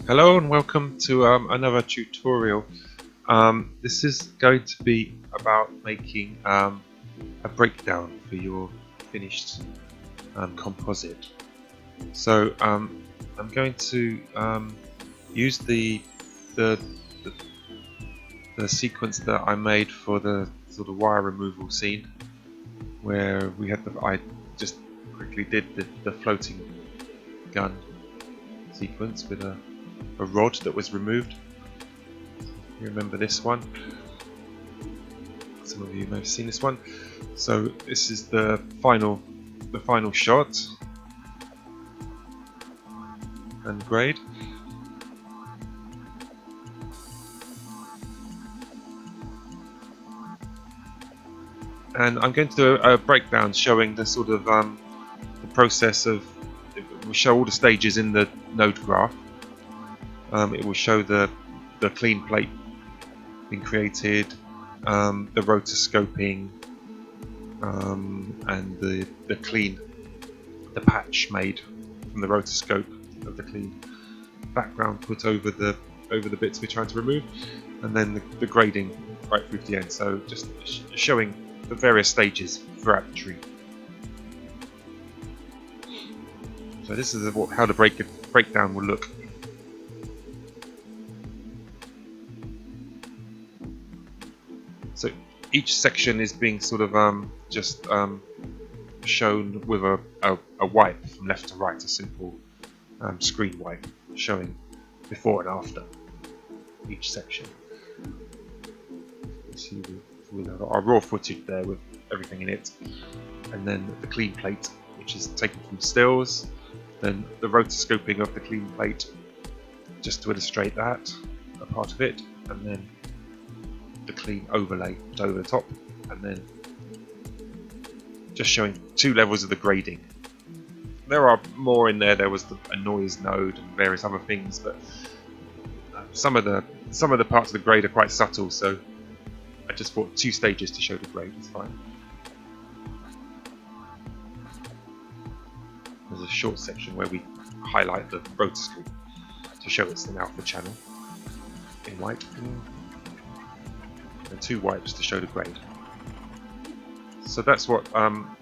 Hello and welcome to another tutorial. This is going to be about making a breakdown for your finished composite. So I'm going to use the sequence that I made for the sort of wire removal scene, where we had I just quickly did the floating gun sequence with a rod that was removed. You remember this one? Some of you may have seen this one. So this is the final shot and grade. And I'm going to do a breakdown showing the sort of the process of. It will show all the stages in the node graph. It will show the clean plate being created, the rotoscoping, and the patch made from the rotoscope of the clean background put over the bits we're trying to remove, and then the grading right through to the end. So just showing the various stages throughout the tree. So this is how the breakdown will look. So each section is being sort of just shown with a wipe from left to right, a simple screen wipe showing before and after each section. You see with our raw footage there with everything in it, and then the clean plate, which is taken from stills, then the rotoscoping of the clean plate just to illustrate that, a part of it, and then the clean overlay put over the top, and then just showing two levels of the grading. There are more in there. There was a noise node and various other things, but some of the parts of the grade are quite subtle, so I just thought 2 stages to show the grade is fine. There's a short section where we highlight the rotoscope to show it's an alpha channel in white, and 2 wipes to show the grade. So that's what I'm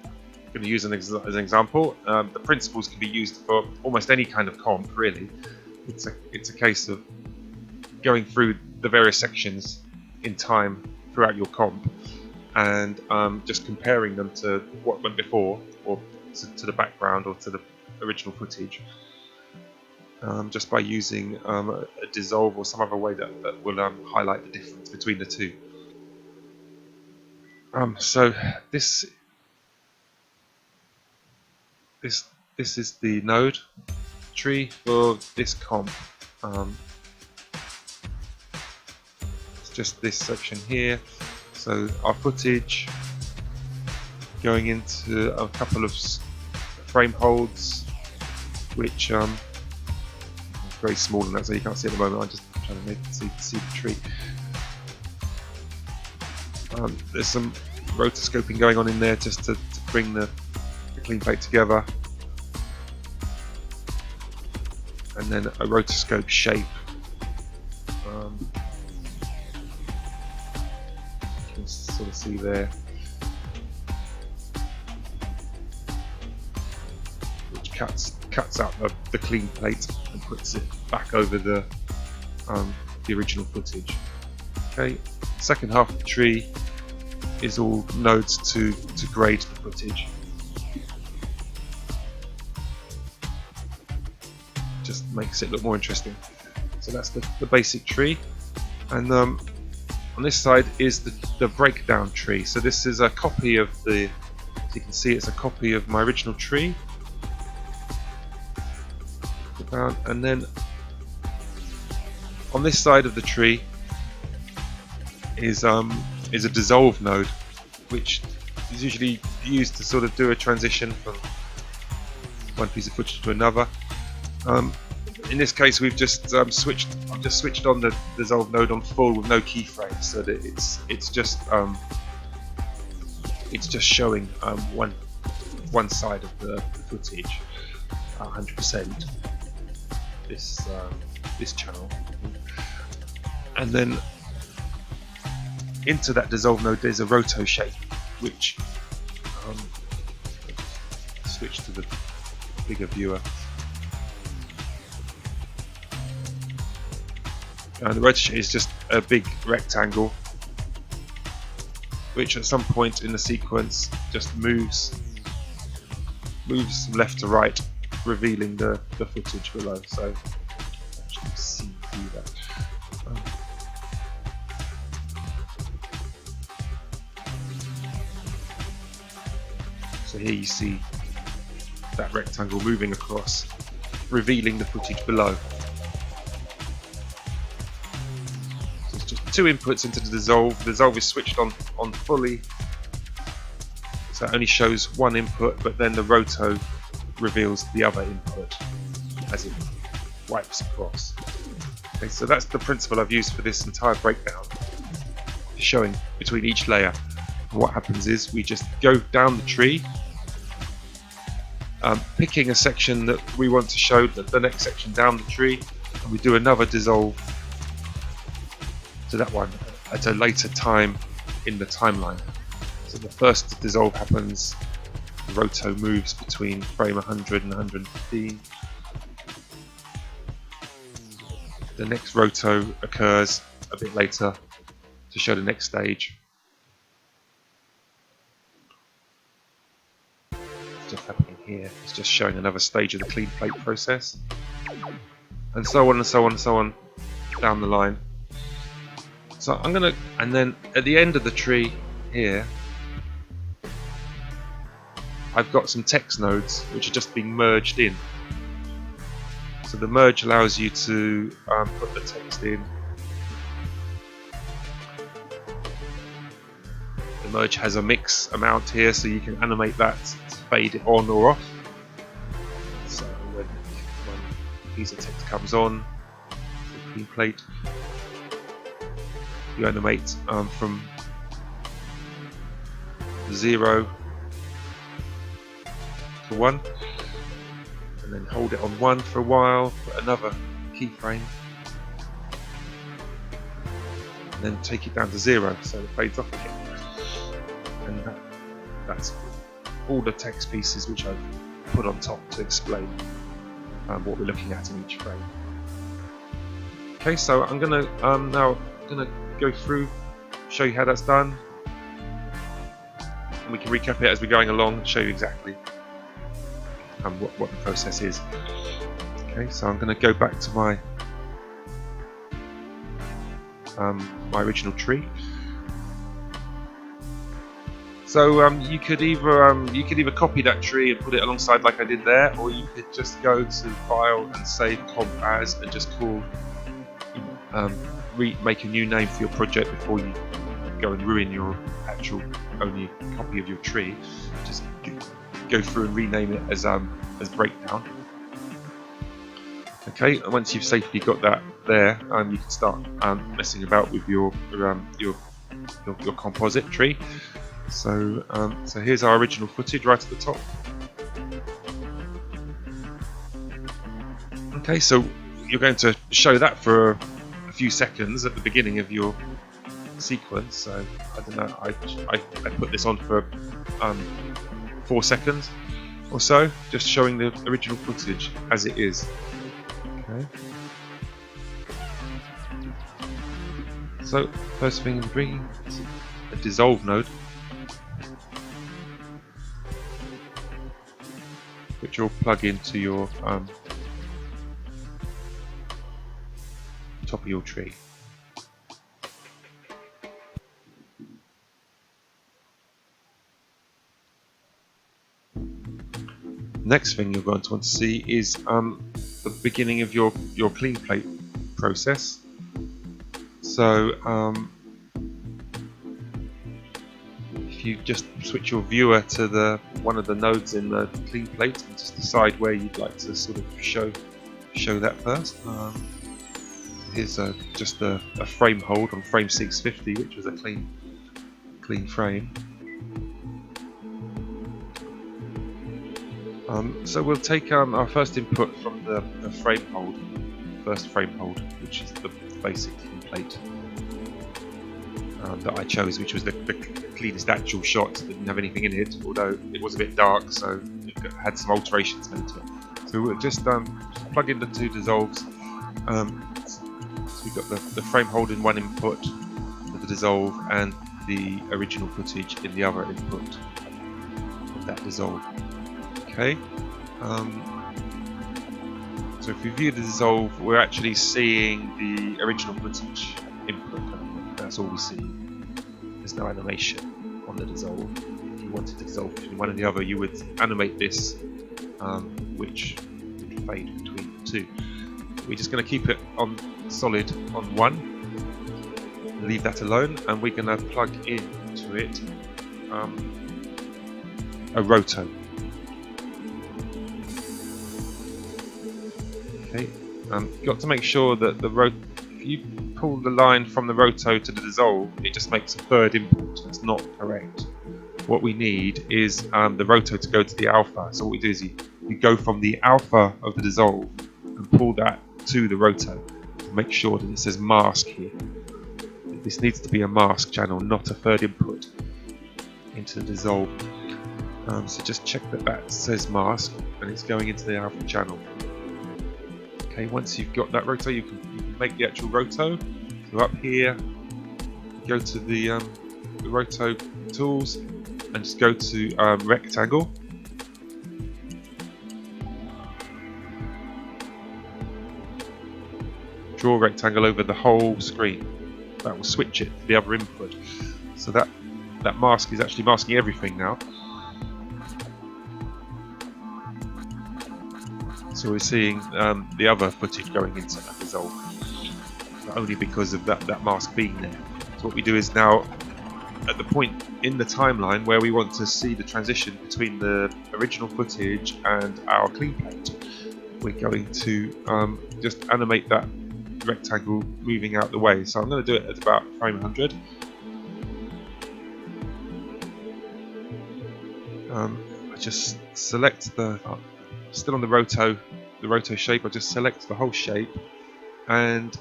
going to use as an example. The principles can be used for almost any kind of comp, really. It's a case of going through the various sections in time throughout your comp, and just comparing them to what went before, or to the background, or to the original footage, just by using a dissolve or some other way that will highlight the difference between the two. So this is the node tree for this comp. It's just this section here. So our footage going into a couple of frame holds, which is very small, and that's so you can't see at the moment. I'm just trying to make it see the tree. There's some rotoscoping going on in there just to bring the clean plate together, and then a rotoscope shape. You can sort of see there, which cuts out the clean plate and puts it back over the original footage. Okay, second half of the tree is all nodes to grade the footage. Just makes it look more interesting. So that's the basic tree, and on this side is the breakdown tree. So this is a copy of as you can see, it's a copy of my original tree. And then on this side of the tree is a dissolve node, which is usually used to sort of do a transition from one piece of footage to another. In this case, we've just switched on the dissolve node on full with no keyframes, so that it's just showing one side of the footage 100%. this channel, and then into that dissolve node there's a roto shape, which switch to the bigger viewer. And the roto shape is just a big rectangle which at some point in the sequence just moves left to right, revealing the footage below. So actually see through that. So here you see that rectangle moving across, revealing the footage below. So it's just two inputs into the dissolve. The dissolve is switched on fully, so it only shows one input, but then the roto reveals the other input as it wipes across. Okay, so that's the principle I've used for this entire breakdown, showing between each layer. And what happens is we just go down the tree, picking a section that we want to show, the next section down the tree, and we do another dissolve to that one at a later time in the timeline. So the first dissolve happens, the roto moves between frame 100 and 115. The next roto occurs a bit later to show the next stage. It's just happening here. It's just showing another stage of the clean plate process. And so on and so on and so on down the line. So I'm gonna, and then at the end of the tree here, I've got some text nodes which are just being merged in. So the merge allows you to put the text in. The merge has a mix amount here, so you can animate that to fade it on or off. So when a piece of text comes on, the clean plate, you animate from 0 to 1, and then hold it on 1 for a while, put another keyframe, and then take it down to 0 so it fades off again. And that's all the text pieces which I've put on top to explain what we're looking at in each frame. Okay, so I'm gonna now go through, show you how that's done, and we can recap it as we're going along and show you exactly what the process is. Okay, so I'm going to go back to my my original tree. So you could either copy that tree and put it alongside like I did there, or you could just go to File and save Comp As and just call make a new name for your project before you go and ruin your actual only copy of your tree. Just go through and rename it as breakdown. Okay, and once you've safely got that there, you can start messing about with your composite tree. So so here's our original footage right at the top. Okay, so you're going to show that for a few seconds at the beginning of your sequence. So I don't know, I put this on for 4 seconds or so, just showing the original footage as it is. Okay. So first thing I'm bringing is a dissolve node, which will plug into your top of your tree. Next thing you're going to want to see is the beginning of your clean plate process. So if you just switch your viewer to one of the nodes in the clean plate and just decide where you'd like to sort of show that first. Here's just a frame hold on frame 650, which was a clean frame. So we'll take our first input from the frame hold, first frame hold, which is the basic template that I chose, which was the cleanest actual shot. Didn't have anything in it, although it was a bit dark, so it had some alterations made to it. So we'll just plug in the two dissolves. So we've got the frame hold in one input for the dissolve, and the original footage in the other input of that dissolve. Okay. So if we view the dissolve, we're actually seeing the original footage input. That's all we see. There's no animation on the dissolve. If you wanted to dissolve between one and the other, you would animate this, which would fade between the two. We're just going to keep it on solid on one, leave that alone, and we're going to plug into it a Roto. Okay, got to make sure that if you pull the line from the Roto to the dissolve, it just makes a third input. That's not correct. What we need is the Roto to go to the alpha. So what we do is you go from the alpha of the dissolve and pull that to the Roto to make sure that it says mask here. This needs to be a mask channel, not a third input into the dissolve. So just check that says mask and it's going into the alpha channel. Okay, once you've got that Roto, you can make the actual Roto. So up here, go to the Roto tools and just go to rectangle. Draw a rectangle over the whole screen. That will switch it to the other input. So that mask is actually masking everything now. So we're seeing the other footage going into that dissolve, only because of that mask being there. So what we do is now, at the point in the timeline where we want to see the transition between the original footage and our clean plate, we're going to just animate that rectangle moving out the way. So I'm going to do it at about frame 100. I just select still on the Roto shape. I just select the whole shape, and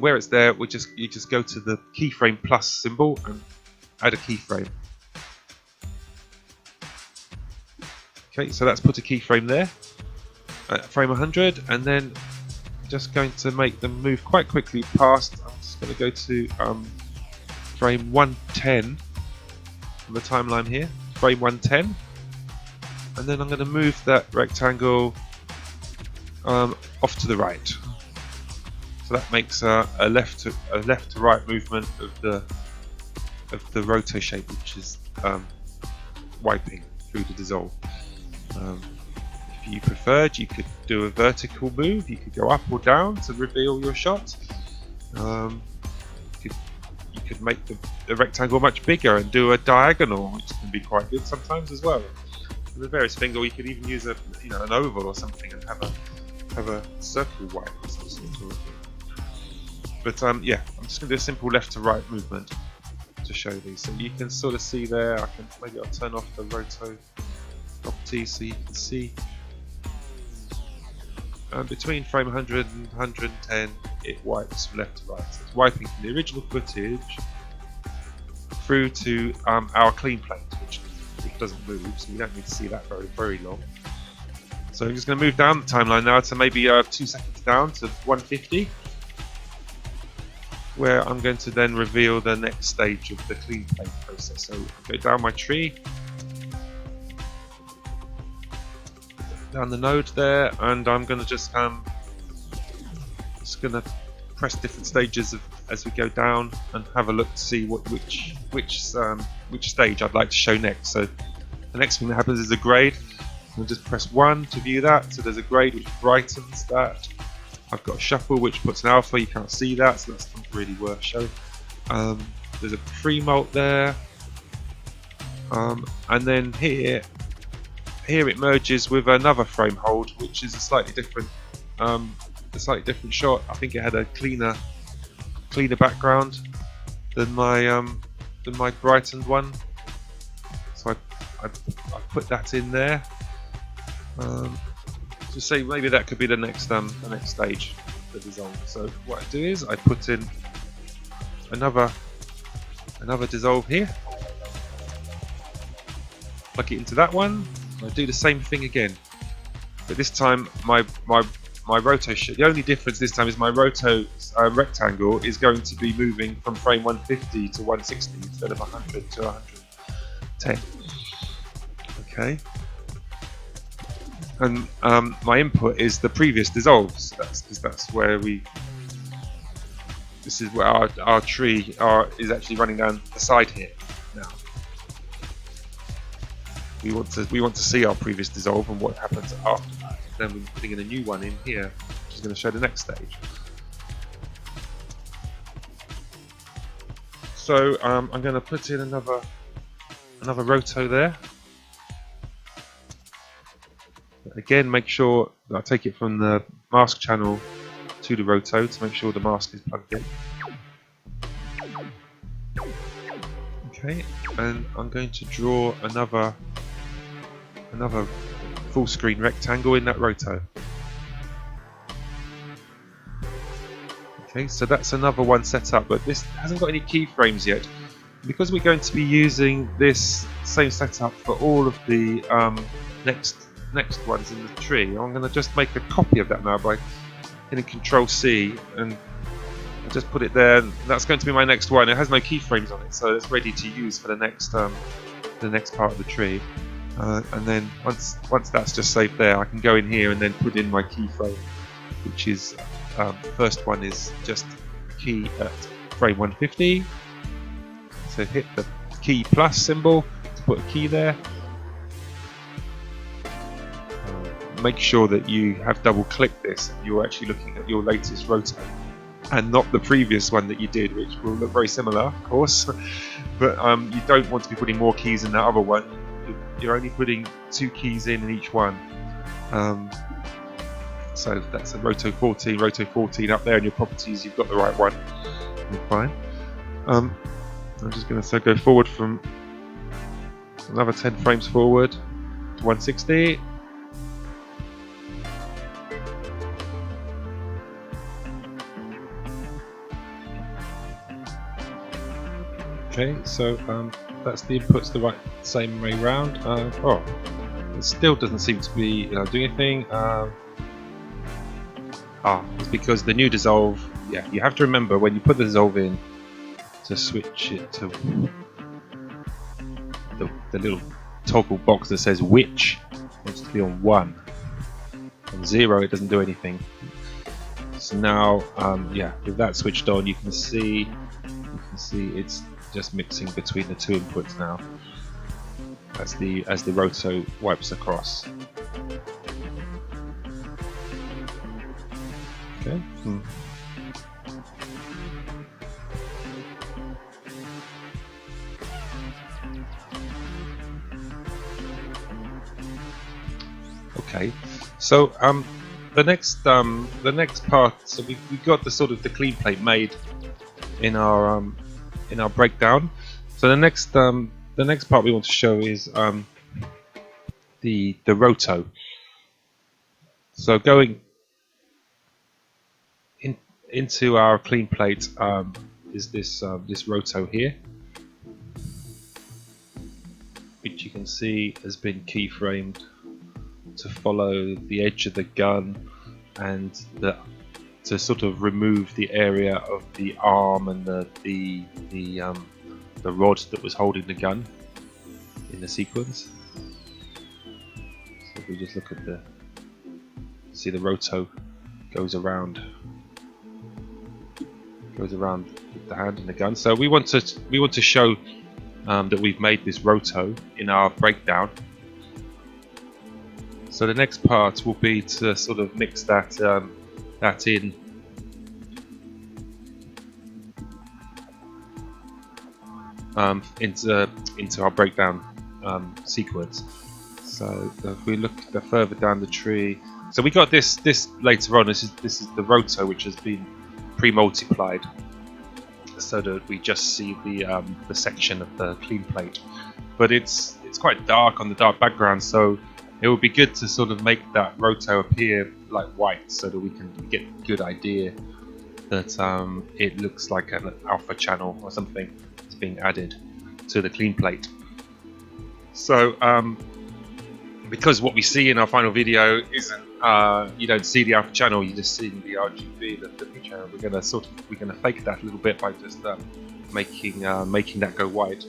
where it's there, you just go to the keyframe plus symbol and add a keyframe. Okay, so that's put a keyframe there at frame 100, and then just going to make them move quite quickly past. I'm just going to go to frame 110 on the timeline here. Frame 110, and then I'm going to move that rectangle off to the right. So that makes a left to right movement of the Roto shape, which is wiping through the dissolve. If you preferred, you could do a vertical move. You could go up or down to reveal your shot. You could make the rectangle much bigger and do a diagonal, which can be quite good sometimes as well. With the various things, or you could even use an oval or something and have a circle wipe or some sort of thing. But yeah, I'm just going to do a simple left to right movement to show these. So you can sort of see there. Maybe I'll turn off the Roto property so you can see. Between frame 100 and 110, it wipes from left to right. So it's wiping from the original footage through to our clean plate, which doesn't move, so you don't need to see that very long. So I'm just going to move down the timeline now to maybe 2 seconds down to 150, where I'm going to then reveal the next stage of the clean plate process. So go down my tree, down the node there, and I'm going to just press different stages as we go down and have a look to see which stage I'd like to show next. So the next thing that happens is a grade. I'll just press 1 to view that. So there's a grade which brightens that. I've got a shuffle which puts an alpha. You can't see that, so that's not really worth showing. There's a pre-molt there, and then here it merges with another frame hold, which is a slightly different shot. I think it had a cleaner background than my brightened one. So I I put that in there. Just say maybe that could be the next stage, the dissolve. So what I do is I put in another dissolve here. Plug it into that one. I do the same thing again, but this time my roto. The only difference this time is my roto rectangle is going to be moving from frame 150 to 160 instead of 100 to 110. Okay. And my input is the previous dissolves. That's where this is where our tree is actually running down the side here. Now we want to see our previous dissolve and what happens after that. Then we're putting in a new one in here, which is going to show the next stage. So I'm going to put in another roto there. Again, make sure that I take it from the mask channel to the roto to make sure the mask is plugged in. Okay, and I'm going to draw another full screen rectangle in that roto. Okay, so that's another one set up, but this hasn't got any keyframes yet. Because we're going to be using this same setup for all of the next ones in the tree, I'm going to just make a copy of that now by hitting Control C, and I'll just put it there. That's going to be my next one. It has no keyframes on it, so it's ready to use for the next part of the tree. And then once that's just saved there, I can go in here and then put in my keyframe, which is the first one is just key at frame 150. So hit the key plus symbol to put a key there. Make sure that you have double clicked this and you're actually looking at your latest roto and not the previous one that you did, which will look very similar, of course. But you don't want to be putting more keys in that other one. You're only putting 2 keys in each one. So that's a roto 14 up there in your properties. You've got the right one. You're fine. I'm just going to go forward from another 10 frames forward to 160. Okay, so that's the inputs the same way round. Oh, it still doesn't seem to be doing anything. It's because the new dissolve. Yeah, you have to remember when you put the dissolve in to switch it to the little toggle box that says which wants to be on 1. On 0, it doesn't do anything. So now, with that switched on, you can see it's just mixing between the 2 inputs now as the roto wipes across. Okay. Okay. So the next part. So we got the sort of the clean plate made in our breakdown. So the next part we want to show is the roto. So going into our clean plate is this roto here, which you can see has been keyframed to follow the edge of the gun and to sort of remove the area of the arm and the rod that was holding the gun in the sequence. So if we just look at see the roto goes around with the hand and the gun. So we want to show that we've made this roto in our breakdown. So the next part will be to sort of mix that in into our breakdown sequence. So if we look further down the tree, so we got this later on. This is the roto which has been pre-multiplied. so that we just see the section of the clean plate. But it's quite dark on the dark background, so it would be good to sort of make that roto appear like white, so that we can get a good idea that it looks like an alpha channel or something is being added to the clean plate. So because what we see in our final video isn't you don't see the alpha channel, you just see the RGB, the W channel. We're gonna fake that a little bit by just making that go white.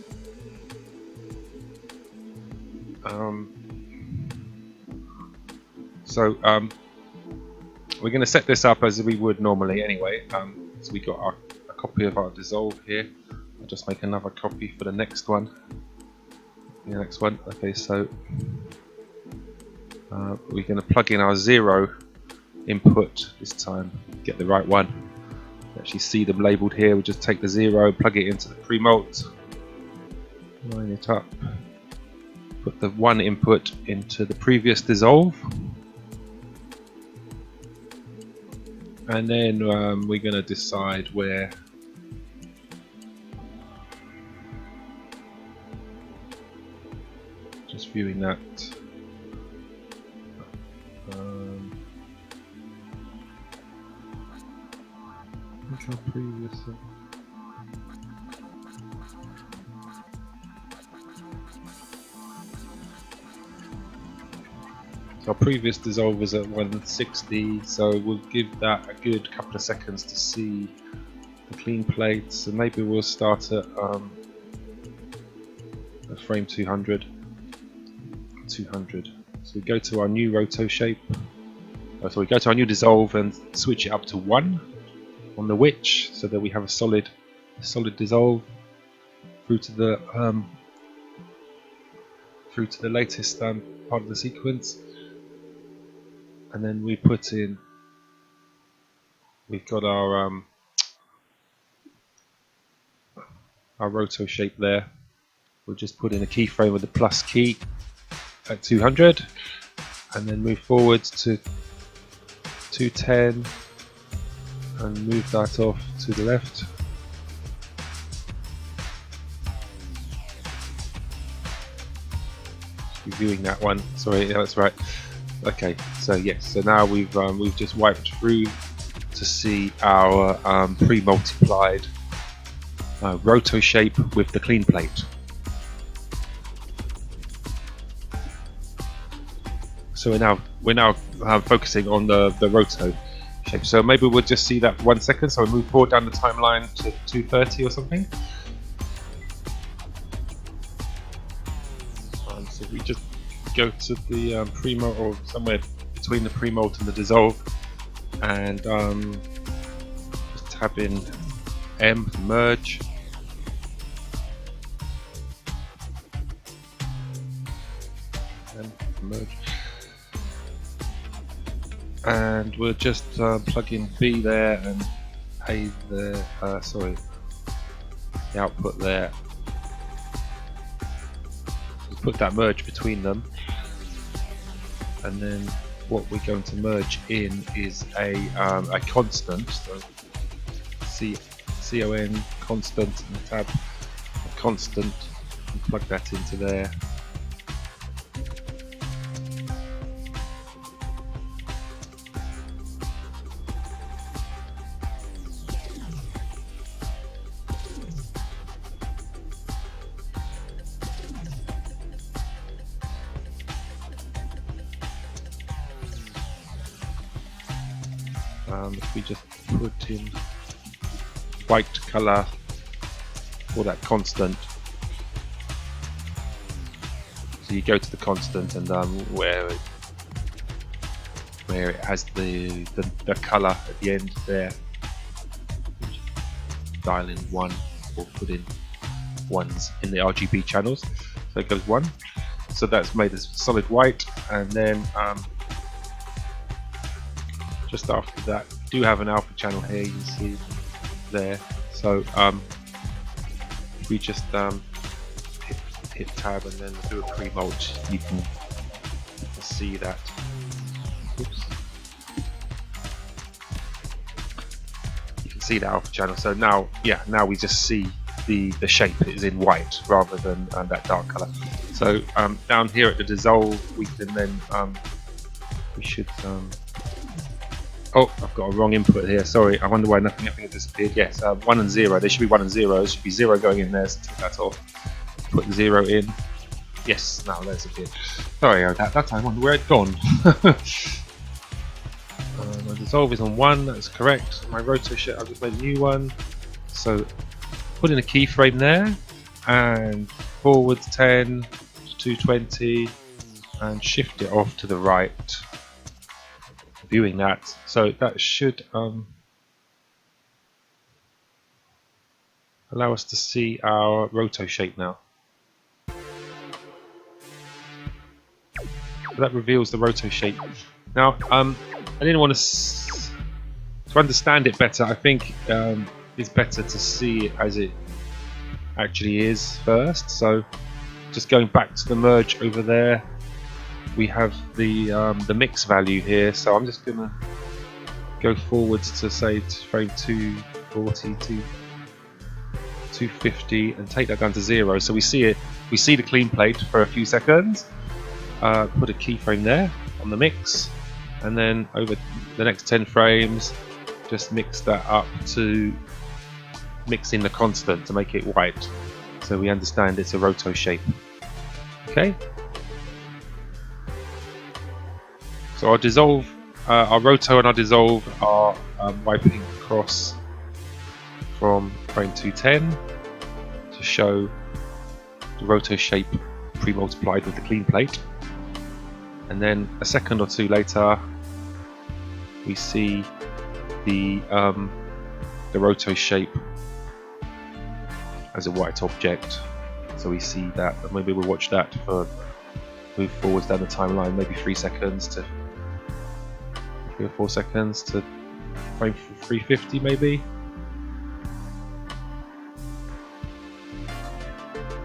We're going to set this up as we would normally anyway. So we got a copy of our dissolve here. I'll just make another copy for the next one. Okay, so we're going to plug in our 0 input this time. Get the right one. Actually see them labelled here. We'll just take the 0, plug it into the pre-malt, line it up, put the 1 input into the previous dissolve, and then we're going to decide where just viewing that which our previous our previous dissolve was at 160, so we'll give that a good couple of seconds to see the clean plate. So maybe we'll start at frame 200. So we go to our new roto shape. So we go to our new dissolve and switch it up to 1 on the witch, so that we have a solid dissolve through to the latest part of the sequence. And then we put in, we've got our roto shape there. We'll just put in a keyframe with the plus key at 200, and then move forward to 210 and move that off to the left. Reviewing that one, sorry, yeah, that's right. Okay, so yes, so now we've just wiped through to see our pre-multiplied roto shape with the clean plate. So we're now focusing on the roto shape. So maybe we'll just see that 1 second. So we'll move forward down the timeline to 230 or something. So we just go to the pre-malt, or somewhere between the pre-malt and the dissolve, and just tab in M for merge. And we'll just plug in B there and A there, the output there. We'll put that merge between them, and then what we're going to merge in is a constant, so CON constant, and tab a constant, and plug that into there. If we just put in white color for that constant, so you go to the constant, and where it has the color at the end there, dial in 1 or put in 1s in the RGB channels, so it goes 1. So that's made a solid white, and then just after that, we do have an alpha channel here, you can see there. So if we just hit tab and then do a pre-malt, you can see that. Oops. You can see that alpha channel. So now, yeah, now we just see the shape is in white rather than that dark color. So down here at the dissolve, we can then we should. Oh, I've got a wrong input here. Sorry, I wonder why nothing has disappeared. Yes, 1 and 0. There should be 1 and 0. There should be 0 going in there. So take that off. Put 0 in. Yes, now there's a bit. Sorry, that time I wonder where it's gone. My dissolve is on 1. That's correct. My roto shape, I've just made a new one. So put in a keyframe there, and forward 10 to 220, and shift it off to the right. Viewing that, so that should allow us to see our roto shape now. So that reveals the roto shape. Now, I didn't want to understand it better. I think it's better to see it as it actually is first. So, just going back to the merge over there. We have the mix value here, so I'm just gonna go forwards to say frame 240 to 250 and take that down to 0. So we see it. We see the clean plate for a few seconds. Put a keyframe there on the mix, and then over the next 10 frames, just mix that up to mix in the constant to make it white, so we understand it's a roto shape. Okay. So our dissolve, our roto and our dissolve are wiping across from frame 210 to show the roto shape pre-multiplied with the clean plate, and then a second or two later we see the roto shape as a white object. So we see that, and maybe we'll watch that for move forwards down the timeline, maybe 3 seconds to 3 or 4 seconds to frame 350 maybe.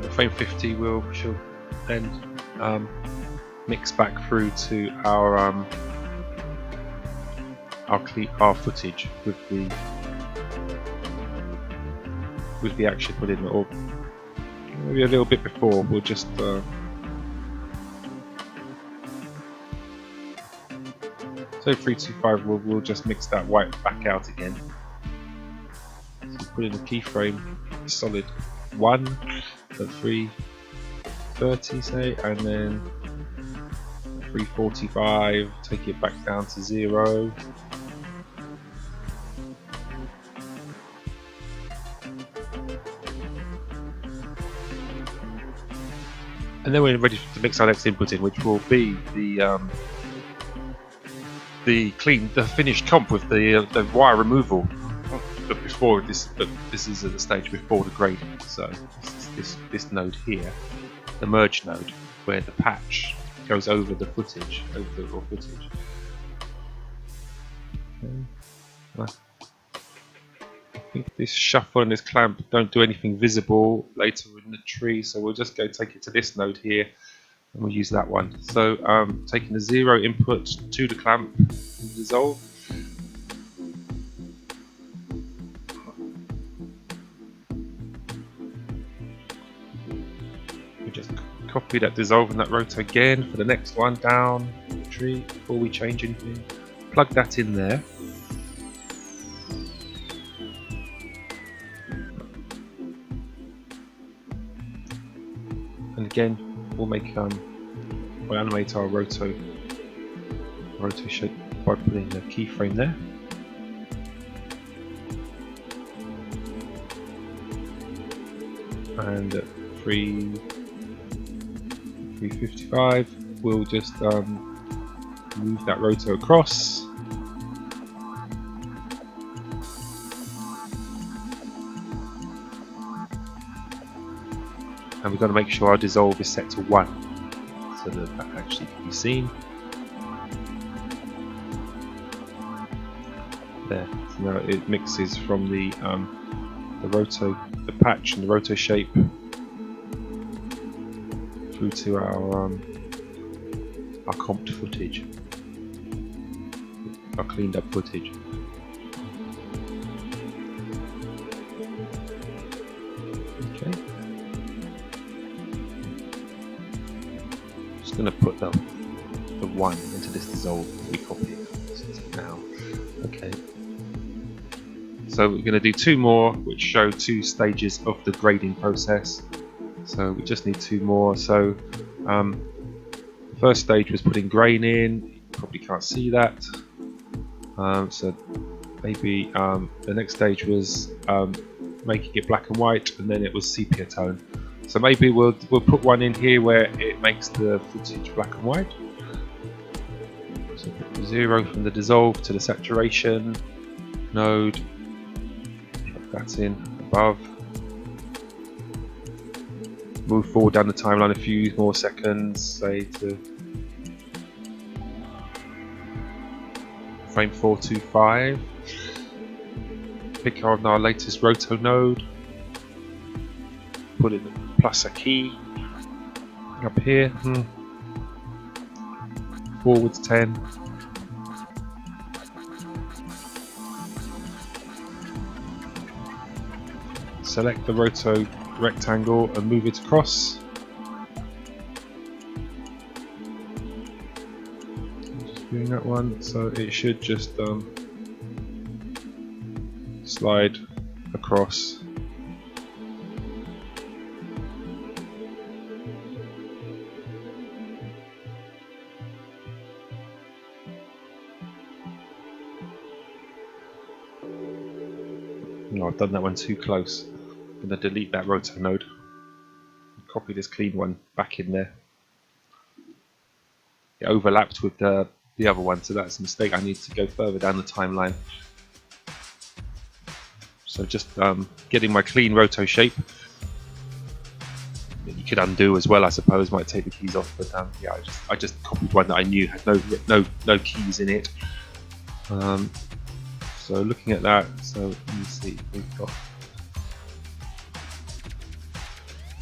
And frame 50 should then mix back through to our footage with the action put in, or maybe a little bit before. We'll just so 325, we'll just mix that white back out again. So put in a keyframe, solid 1 at 330 say, and then 345, take it back down to 0. And then we're ready to mix our next input in, which will be the finished comp with the wire removal. But before this is at the stage before the grading. So this node here, the merge node, where the patch goes over the footage, over the raw footage. Okay. I think this shuffle and this clamp don't do anything visible later in the tree, so we'll just go take it to this node here, and we'll use that one. So taking the 0 input to the clamp and dissolve. We just copy that dissolve and that roto again for the next one down the tree before we change anything. Plug that in there. And again, we'll make we'll animate our roto shape by putting a keyframe there. And at 355, we'll just move that roto across. And we've got to make sure our dissolve is set to 1 so that actually can be seen. There. So now it mixes from the roto, the patch and the roto shape through to our comped footage, our cleaned up footage. just going to put the 1 into this dissolve that we copied now. Okay. So we're going to do 2 more, which show 2 stages of the grading process. So we just need 2 more. So the first stage was putting grain in. You probably can't see that. So maybe the next stage was making it black and white, and then it was sepia tone. So maybe we'll put one in here where it makes the footage black and white. So 0 from the dissolve to the saturation node. Plug that in above. Move forward down the timeline a few more seconds, say to frame 425. Pick on our latest Roto node. Put in plus a key up here. Forwards 10. Select the Roto rectangle and move it across. Just doing that one, so it should just slide across. No, I've done that one too close. I'm going to delete that Roto node. Copy this clean one back in there. It overlapped with the other one, so that's a mistake. I need to go further down the timeline. So just getting my clean Roto shape. You could undo as well, I suppose. Might take the keys off, but yeah, I just copied one that I knew had no keys in it. So looking at that, so let me see, we've got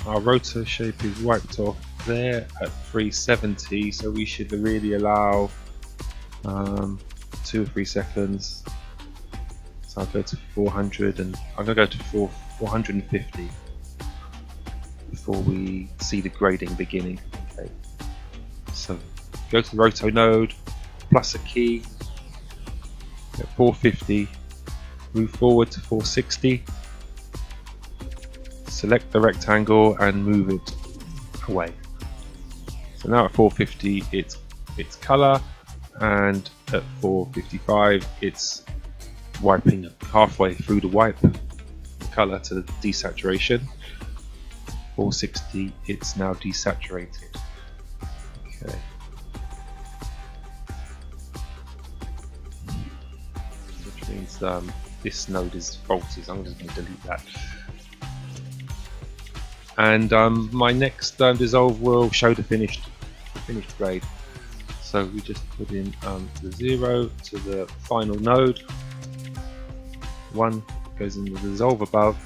our Roto shape is wiped off there at 370, so we should really allow 2 or 3 seconds. So I'll go to 400, and I'm going to go to 450 before we see the grading beginning. Okay. So go to the Roto node, plus a key. At 450, move forward to 460, select the rectangle and move it away. So now at 450 it's colour, and at 455 it's wiping halfway through the wipe the colour to the desaturation. 460 it's now desaturated. Okay. Means this node is faulty, so I'm just going to delete that. And my next dissolve will show the finished grade. So we just put in the 0 to the final node. 1 goes in the dissolve above.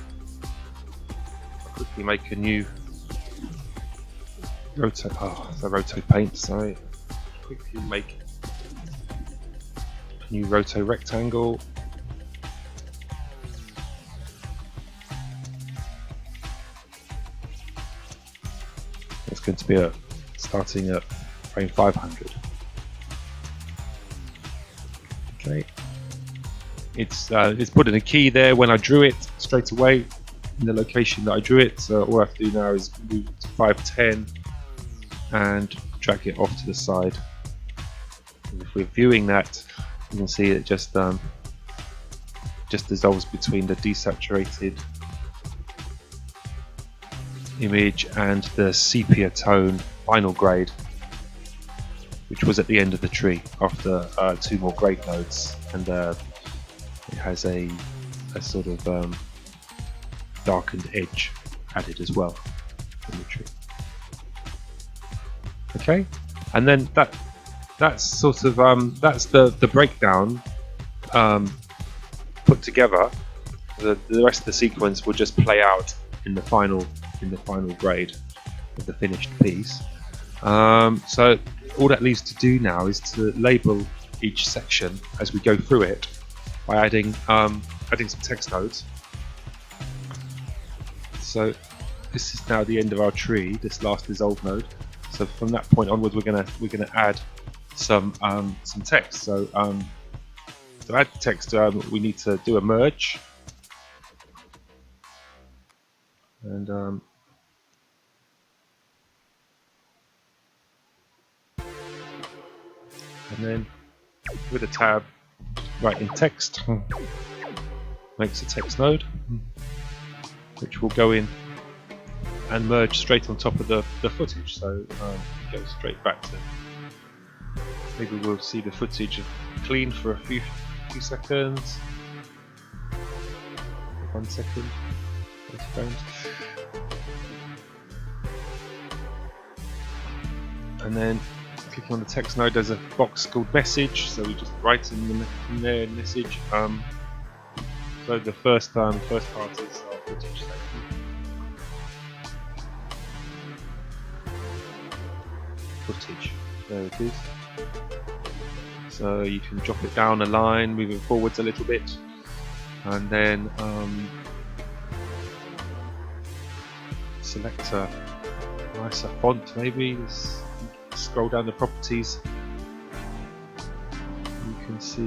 I'll quickly make a new Roto. Oh, the Roto paint. Sorry. Quickly make a new Roto rectangle. It's going to be starting at frame 500. Okay, it's put in a key there when I drew it straight away in the location that I drew it. So all I have to do now is move to 510 and drag it off to the side. And if we're viewing that, you can see it just dissolves between the desaturated image and the sepia tone final grade, which was at the end of the tree after 2 more grade nodes, and it has a sort of darkened edge added as well in the tree. Okay, and then that's sort of that's the breakdown put together. The rest of the sequence will just play out in the final grade of the finished piece. So all that leaves to do now is to label each section as we go through it by adding some text nodes. So this is now the end of our tree, this last dissolve node. So from that point onwards, we're gonna add some text. So to add text, we need to do a merge, and then with a tab, write in text, makes a text node, which will go in and merge straight on top of the footage. So go straight back to, maybe we'll see the footage clean for a few seconds. 1 second, 30 frames. And then clicking on the text node, there's a box called message, so we just write in there message. So the first part is our footage section. Footage, there it is. So you can drop it down a line, move it forwards a little bit, and then select a nicer font maybe. Scroll down the properties, you can see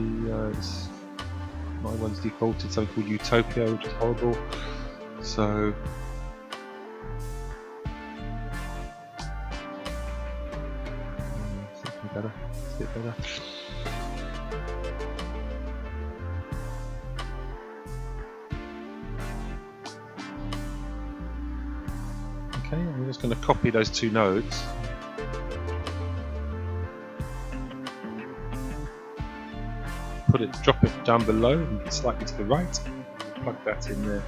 my one's defaulted something called Utopia, which is horrible. So something better, it's a bit better. Okay, I'm just going to copy those two nodes. Drop it down below and slightly to the right. Plug that in there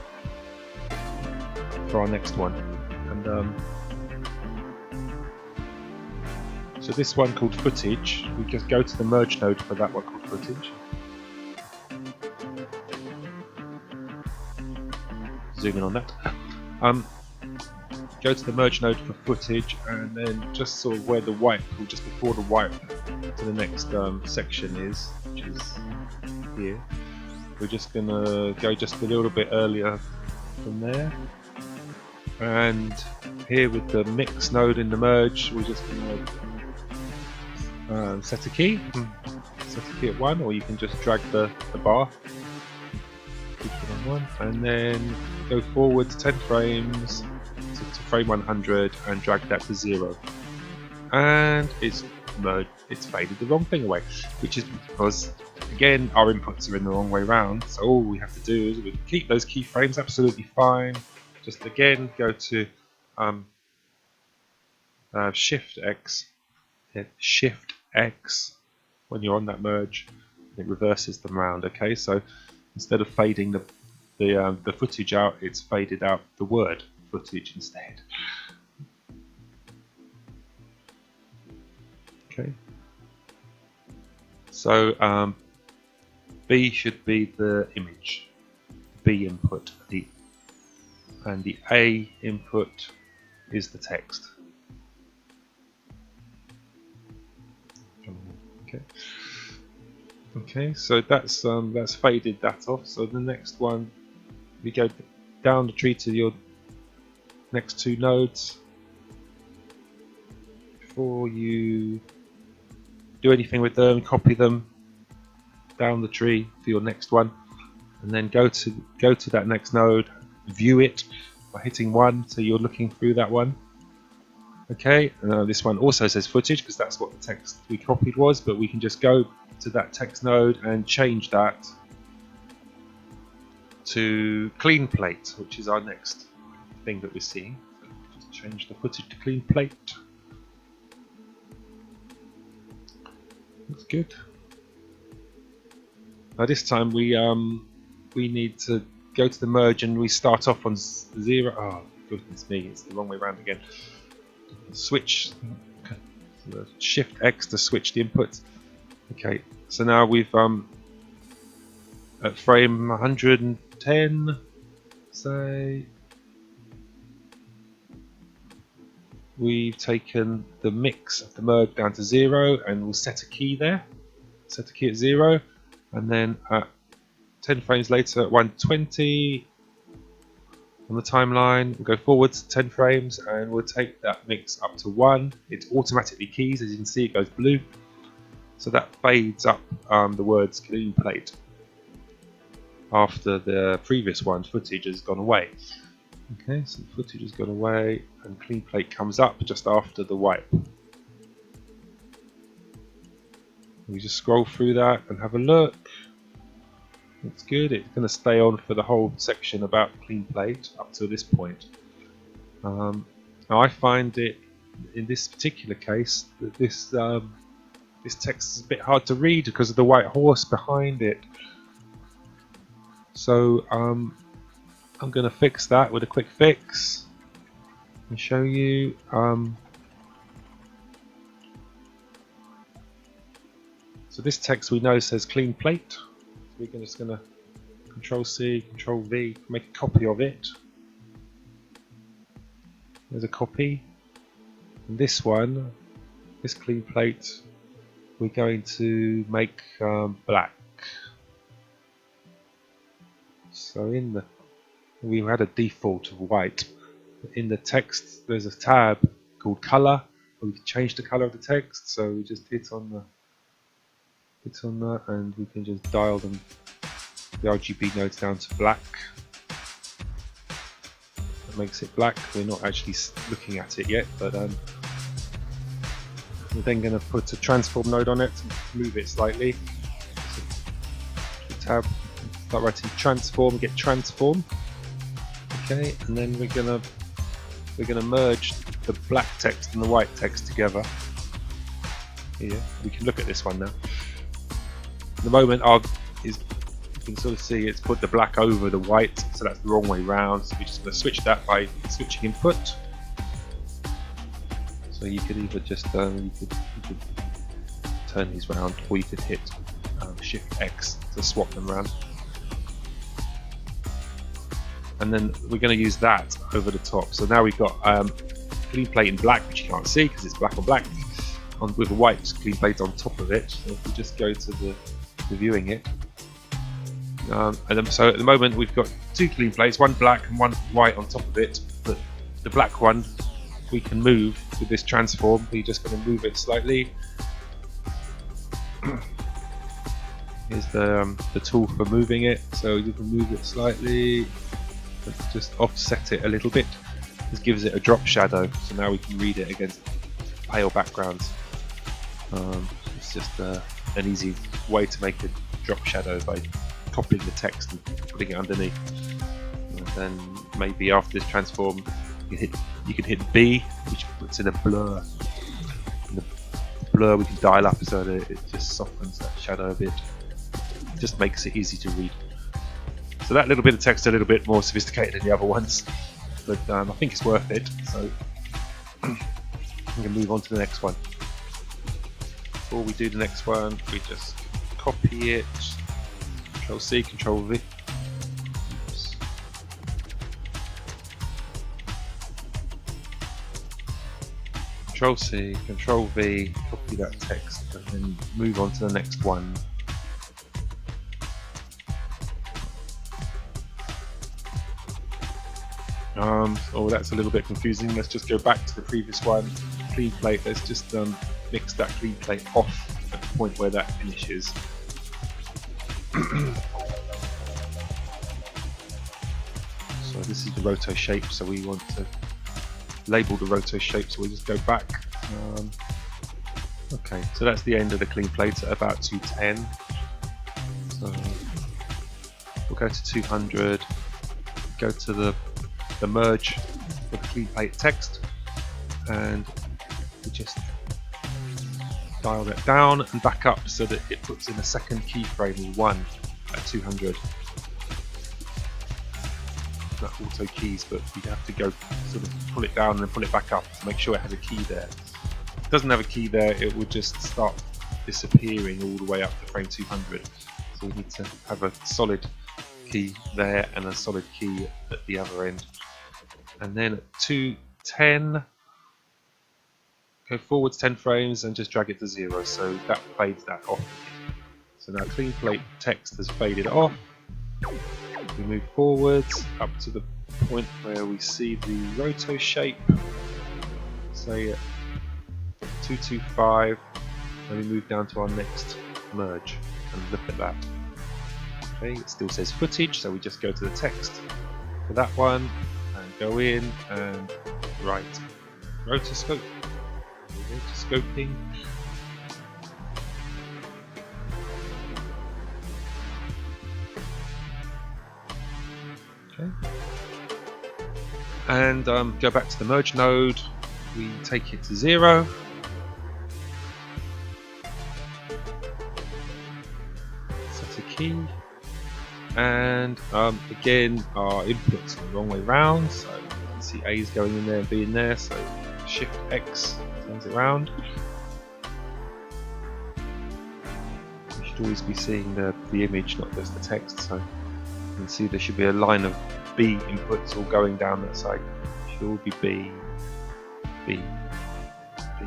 for our next one. And so this one called footage, we just go to the merge node for that one called footage. Zoom in on that. Go to the merge node for footage, and then just sort of where the wipe, or just before the wipe to the next section is, which is here. We're just gonna go just a little bit earlier from there, and here with the mix node in the merge, we're just gonna set a key at 1, or you can just drag the bar, keep it on 1, and then go forward 10 frames to frame 100 and drag that to 0, and it's faded the wrong thing away, which is because again our inputs are in the wrong way round. So all we have to do is we keep those keyframes absolutely fine. Just again go to Shift X, hit Shift X when you're on that merge, it reverses them round. Okay, so instead of fading the footage out, it's faded out the word footage instead. Okay, so B should be the image, B input, and the A input is the text. Okay, so that's faded that off. So the next one, we go down the tree to your next two nodes. Before you do anything with them, copy them down the tree for your next one, and then go to that next node, view it by hitting 1, so you're looking through that one. Okay, this one also says footage because that's what the text we copied was, but we can just go to that text node and change that to clean plate, which is our next thing that we're seeing. So just change the footage to clean plate. That's good. Now this time we need to go to the merge and we start off on 0. Oh goodness me, it's the wrong way around again. Switch Shift X to switch the inputs. Okay, so now we've at frame 110, say, we've taken the mix of the merge down to 0, and we'll set a key there. Set a key at 0, and then at 10 frames later at 120, on the timeline. We'll go forwards 10 frames and we'll take that mix up to 1. It automatically keys, as you can see it goes blue. So that fades up the words clean plate after the previous one footage has gone away. Okay, so the footage has gone away and clean plate comes up just after the wipe. We just scroll through that and have a look. It's good. It's going to stay on for the whole section about clean plate up to this point. Now I find it, in this particular case, that this text is a bit hard to read because of the white horse behind it. So I'm going to fix that with a quick fix and show you. So this text we know says clean plate. We're just going to Control C, Control V, make a copy of it. There's a copy. And this one, this clean plate, we're going to make black. So we had a default of white. In the text, there's a tab called color. We can change the color of the text. So we just hit on that, and we can just dial the RGB nodes down to black. That makes it black. We're not actually looking at it yet, but we're then going to put a transform node on it and move it slightly. So tab, start writing transform, get transform. Okay, and then we're gonna merge the black text and the white text together. Here, we can look at this one now. At the moment, you can sort of see it's put the black over the white, so that's the wrong way round. So we're just going to switch that by switching input. So you could either just you could turn these round, or you could hit Shift X to swap them around. And then we're going to use that over the top. So now we've got clean plate in black, which you can't see because it's black on black, with a white clean plate on top of it. So if we just go to the viewing it, and then, so at the moment we've got 2 clean plates, one black and one white on top of it. But the black one we can move with this transform. We're just going to move it slightly. Here's the tool for moving it, so you can move it slightly. Just offset it a little bit. This gives it a drop shadow, so now we can read it against pale backgrounds. It's just an easy way to make a drop shadow by copying the text and putting it underneath. And then maybe after this transform, you can hit B, which puts in a blur. And the blur we can dial up so that it just softens that shadow a bit. It just makes it easy to read. So that little bit of text is a little bit more sophisticated than the other ones, but I think it's worth it. So I'm going to move on to the next one. Before we do the next one, we just copy it, Control C, Control V. Oops. Control C, Control V, copy that text, and then move on to the next one. Oh, that's a little bit confusing. Let's just go back to the previous one. Clean plate. Let's just mix that clean plate off at the point where that finishes. So this is the roto shape. So we want to label the roto shape. So we'll just go back. Okay, so that's the end of the clean plate at about 210. So we'll go to 200. Go to the merge with the clean plate text, and we just dial that down and back up so that it puts in a second keyframe, 1 at 200. That auto keys, but you have to go sort of pull it down and then pull it back up to make sure it has a key there. If it doesn't have a key there, it will just start disappearing all the way up to frame 200. So we need to have a solid key there and a solid key at the other end. And then at 210, go forwards 10 frames and just drag it to 0, so that fades that off. So now clean plate text has faded off. We move forwards up to the point where we see the roto shape, say at 225, and we move down to our next merge and look at that. Okay, it still says footage, so we just go to the text for that one and go in and write rotoscoping. Okay. And go back to the merge node, we take it to 0. Set a key. And again, our inputs are the wrong way round, so you can see A is going in there and B in there, so Shift X turns it around. You should always be seeing the image, not just the text, so you can see there should be a line of B inputs all going down that side. It should all be B, B, B.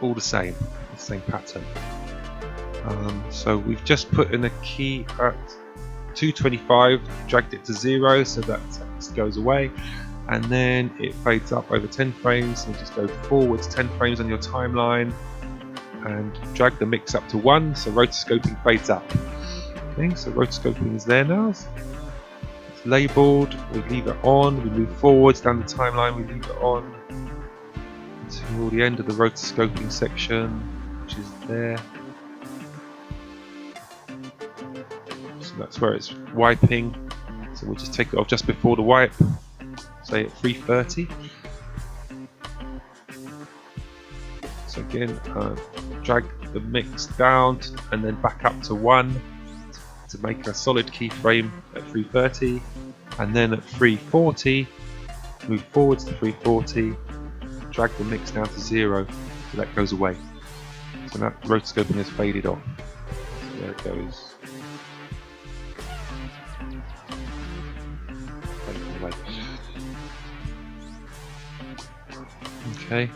All the same pattern. So we've just put in a key at 225, dragged it to 0 so that text goes away, and then it fades up over 10 frames. So just go forwards 10 frames on your timeline and drag the mix up to 1, so rotoscoping fades up. Okay, so rotoscoping is there now. It's labelled, we leave it on, we move forwards down the timeline, we leave it on until the end of the rotoscoping section, which is there. So that's where it's wiping, so we'll just take it off just before the wipe, say at 330. So again, drag the mix down and then back up to 1 to make a solid keyframe at 330, and then at 340 move forwards to 340, drag the mix down to 0 so that goes away. So that rotoscoping has faded off. So there it goes. Fading away. Okay.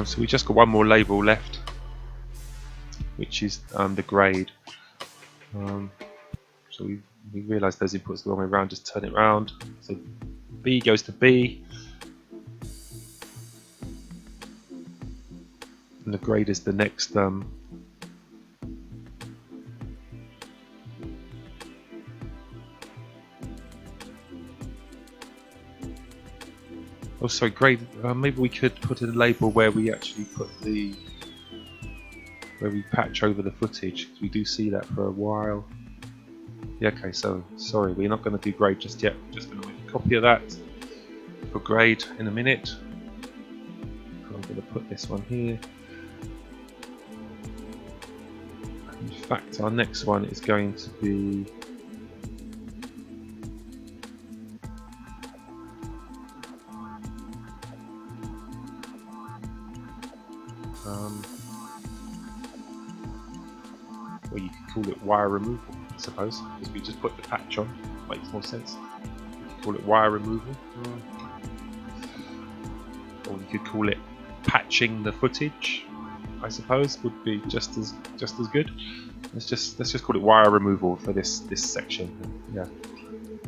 So we just got one more label left, which is the grade. So we realise those inputs the wrong way around, just turn it around. So B goes to B, and the grade is the next oh sorry, grade, maybe we could put a label where we actually put where we patch over the footage, because we do see that for a while. Yeah, okay, so sorry, we're not going to do grade just yet. Just going to make a copy of that for grade in a minute. I'm going to put this one here. In fact, our next one is going to be well, you could call it wire removal, I suppose, because we just put the patch on. Makes more sense. You could call it wire removal, or you could call it patching the footage, I suppose, would be just as good. Let's just call it wire removal for this section. Yeah.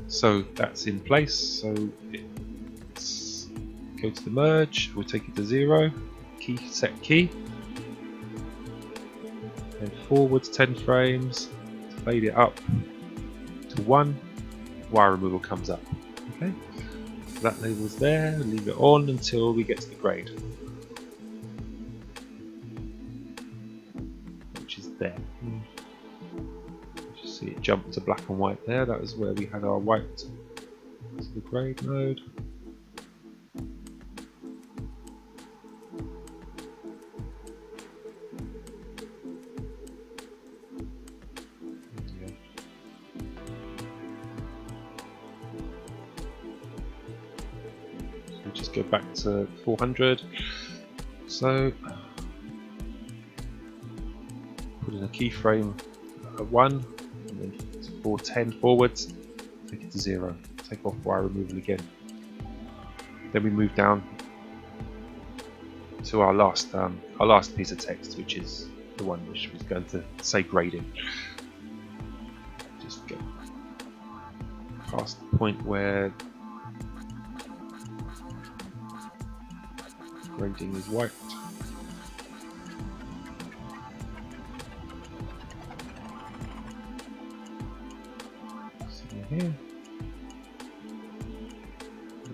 So that's in place. So go to the merge. We'll take it to 0. Set key. And forwards 10 frames. Fade it up to 1. Wire removal comes up. Okay. So that label's there. Leave it on until we get to the grade, which is there. You see it jump to black and white there. That was where we had our wiped to the grade mode. Just go back to 400. So put in a keyframe at 1, and then 410 forwards. Take it to 0. Take off wire removal again. Then we move down to our last piece of text, which is the one which was going to say grading. Just get past the point where grading is wiped. So here,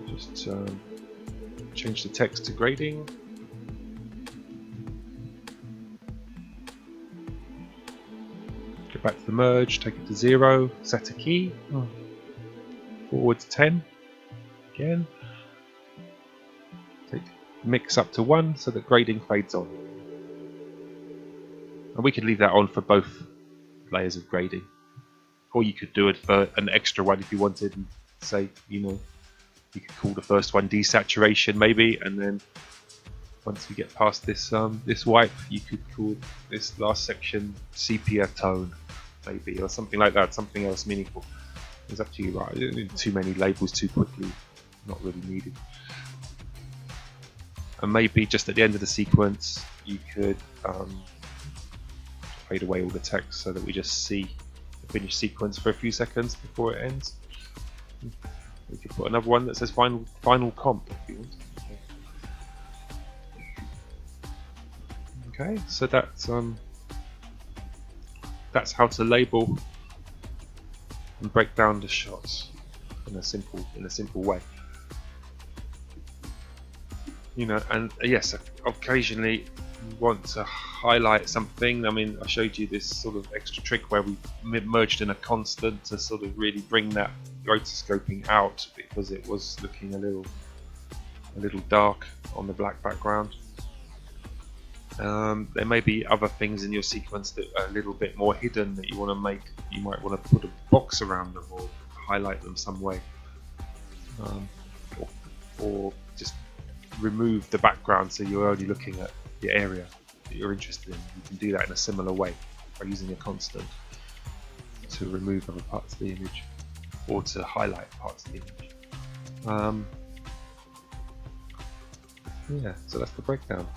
just change the text to grading. Go back to the merge, take it to 0, set a key, forward to 10, again, take mix up to 1 so that grading fades on. And we could leave that on for both layers of grading. Or you could do it for an extra one if you wanted, and say, you know, you could call the first one desaturation maybe, and then once you get past this this wipe, you could call this last section sepia tone, maybe, or something like that, something else meaningful. It's up to you, right? Too many labels too quickly, not really needed. And maybe just at the end of the sequence, you could fade away all the text so that we just see the finished sequence for a few seconds before it ends. We could put another one that says final comp if you want. Okay, so that's how to label and break down the shots in a simple way. You know, and yes, occasionally you want to highlight something. I mean, I showed you this sort of extra trick where we merged in a constant to sort of really bring that rotoscoping out because it was looking a little dark on the black background. There may be other things in your sequence that are a little bit more hidden that you want to make. You might want to put a box around them or highlight them some way, or just remove the background so you're only looking at the area that you're interested in. You can do that in a similar way by using a constant to remove other parts of the image or to highlight parts of the image. Yeah, so that's the breakdown.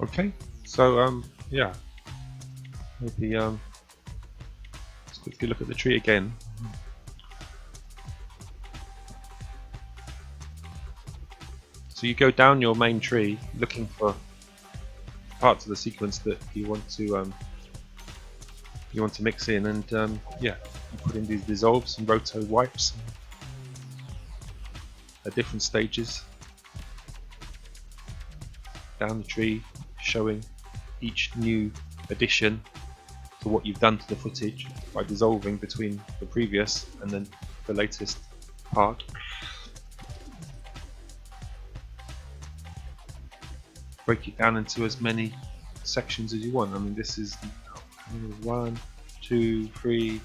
Okay, so yeah, maybe let's quickly look at the tree again. So you go down your main tree looking for parts of the sequence that you want to mix in, and yeah, you put in these dissolves and roto wipes at different stages down the tree, showing each new addition to what you've done to the footage by dissolving between the previous and then the latest part. Break it down into as many sections as you want. I mean, this is 1, 2, 3,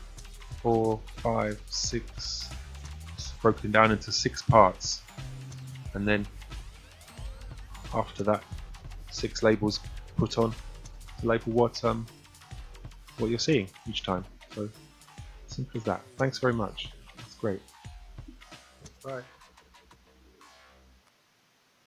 4, 5, 6. It's broken down into 6 parts, and then after that, 6 labels put on to label what you're seeing each time. So simple as that. Thanks very much. That's great. Bye.